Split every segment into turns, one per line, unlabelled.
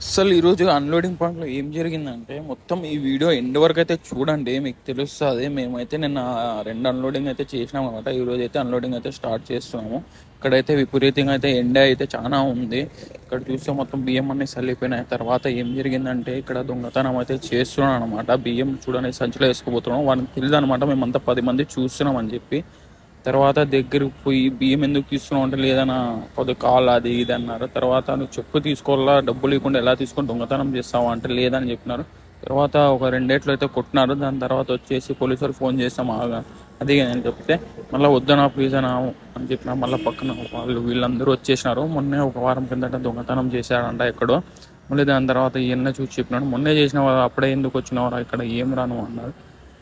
అస్సలు ఈరోజు అన్లోడింగ్ పాయింట్లో ఏం జరిగిందంటే మొత్తం ఈ వీడియో ఎండ్ వరకు అయితే చూడండి, మీకు తెలుస్తుంది. మేమైతే నిన్న రెండు అన్లోడింగ్ అయితే చేసినాం అనమాట. ఈరోజు అయితే అన్లోడింగ్ అయితే స్టార్ట్ చేస్తున్నాము. ఇక్కడైతే విపరీతంగా అయితే ఎండ అయితే చాలా ఉంది. ఇక్కడ చూస్తే మొత్తం బియ్యం అన్ని చల్లిపోయినాయి. తర్వాత ఏం జరిగిందంటే ఇక్కడ దొంగతనం అయితే చేస్తున్నాం అనమాట. బియ్యం చూడని సంచిలో వేసుకుపోతున్నాం. వాళ్ళకి తెలియదు అనమాట మేమంతా 10 మంది చూస్తున్నాం అని చెప్పి. తర్వాత దగ్గరికి పోయి బియ్యం ఎందుకు తీసుకున్నావు అంటే లేదన్నా కొద్దిగా కాల్ అది ఇది అన్నారు. తర్వాత నువ్వు చెప్పు తీసుకోవాలా, డబ్బులు ఇవ్వకుండా ఎలా తీసుకొని దొంగతనం చేస్తావు అంటే లేదని చెప్పినారు. తర్వాత ఒక రెండేట్లు అయితే కొట్టినారు. దాని తర్వాత వచ్చేసి పోలీసులు ఫోన్ చేస్తాం ఆగా అది నేను చెప్తే మళ్ళీ వద్దనా ప్లీజ్ అనా అని చెప్పిన. మళ్ళీ పక్కన వీళ్ళందరూ వచ్చేసినారు. మొన్నే ఒక వారం కిందట దొంగతనం చేశాడంట ఎక్కడో. మళ్ళీ దాని తర్వాత ఈయన చూసి చెప్పినాడు, మొన్నే చేసిన అప్పుడే ఎందుకు వచ్చినవారా ఇక్కడ ఏం రాను అన్నారు.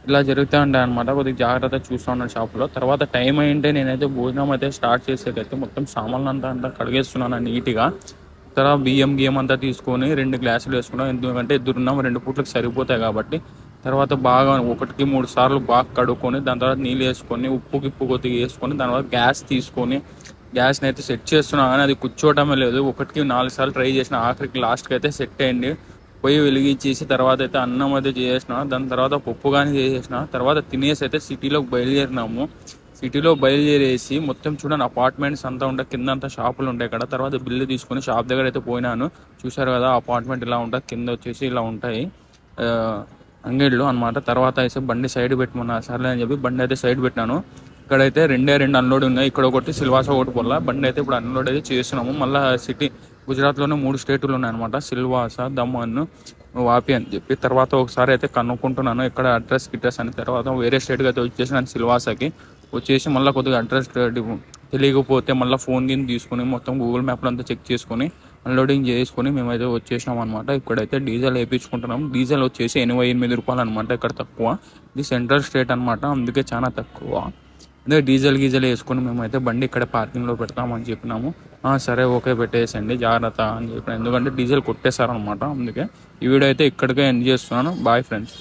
ఇలా జరుగుతూ ఉంటాయి అనమాట. కొద్దిగా జాగ్రత్త చూస్తూ ఉన్నాను షాప్లో. తర్వాత టైం అయింటే నేనైతే భోజనం అయితే స్టార్ట్ చేసేకైతే మొత్తం సామాన్లు అంతా కడిగేస్తున్నాను నీట్గా. తర్వాత బియ్యం అంతా తీసుకొని 2 గ్లాసులు వేసుకున్నాం. ఎందుకంటే ఎదురున్నాం 2 పూట్లకు సరిపోతాయి కాబట్టి. తర్వాత బాగా 1-3 సార్లు బాగా కడుక్కొని దాని తర్వాత నీళ్ళు వేసుకొని ఉప్పు కొద్దిగా వేసుకొని దాని తర్వాత గ్యాస్ తీసుకొని గ్యాస్ని అయితే సెట్ చేస్తున్నాను. కానీ అది కూర్చోవటమే లేదు. 1-4 సార్లు ట్రై చేసిన, ఆఖరికి లాస్ట్కి అయితే సెట్ అయ్యింది. పొయ్యి వెలిగించేసి తర్వాత అయితే అన్నం అయితే చేసేసిన. దాని తర్వాత పప్పు కానీ చేసేసిన. తర్వాత తినేసి అయితే సిటీలోకి బయలుదేరినాము. సిటీలో బయలుదేరేసి మొత్తం చూడండి అపార్ట్మెంట్స్ అంతా ఉంటాయి, కింద అంతా షాపులు ఉంటాయి ఇక్కడ. తర్వాత బిల్లు తీసుకొని షాప్ దగ్గర అయితే పోయినాను. చూసారు కదా అపార్ట్మెంట్ ఇలా ఉంటుంది, కింద వచ్చేసి ఇలా ఉంటాయి అంగడిలు అనమాట. తర్వాత అయితే బండి సైడ్ పెట్టమన్నా, సర్లే అని చెప్పి బండి అయితే సైడ్ పెట్టినాను. ఇక్కడైతే 2 అన్లోడ్ ఉన్నాయి. ఇక్కడ ఒకటి సిల్వాసా ఒకటి పొల్ల. బండి అయితే ఇప్పుడు అన్లోడ్ అయితే చేస్తున్నాము. మళ్ళీ సిటీ గుజరాత్లోనే 3 స్టేట్లు ఉన్నాయన్నమాట, సిల్వాసా, దమన్, వాపి అని చెప్పి. తర్వాత ఒకసారి అయితే కనుక్కుంటున్నాను ఇక్కడ అడ్రస్ అని. తర్వాత వేరే స్టేట్కి అయితే వచ్చేసినాను సిల్వాసాకి. వచ్చేసి మళ్ళీ కొద్దిగా అడ్రస్ తెలియకపోతే మళ్ళీ ఫోన్ కింద తీసుకుని మొత్తం గూగుల్ మ్యాప్లో అంతా చెక్ చేసుకొని అన్లోడింగ్ చేసుకొని మేమైతే వచ్చేసినాం అనమాట. ఇక్కడైతే డీజిల్ వేయించుకుంటున్నాం. డీజిల్ వచ్చేసి 88 రూపాయలు అనమాట, ఇక్కడ తక్కువ. ఇది సెంట్రల్ స్టేట్ అనమాట, అందుకే చాలా తక్కువ. అదే డీజిల్ వేసుకొని మేమైతే బండి ఇక్కడ పార్కింగ్లో పెడతామని చెప్పినాము. సరే ఓకే పెట్టేసండి జాగ్రత్త అని చెప్పిన, ఎందుకంటే డీజిల్ కొట్టేశారనమాట. అందుకే ఈ వీడియో అయితే ఇక్కడికే ఎండ్ చేస్తున్నాను. Bye friends.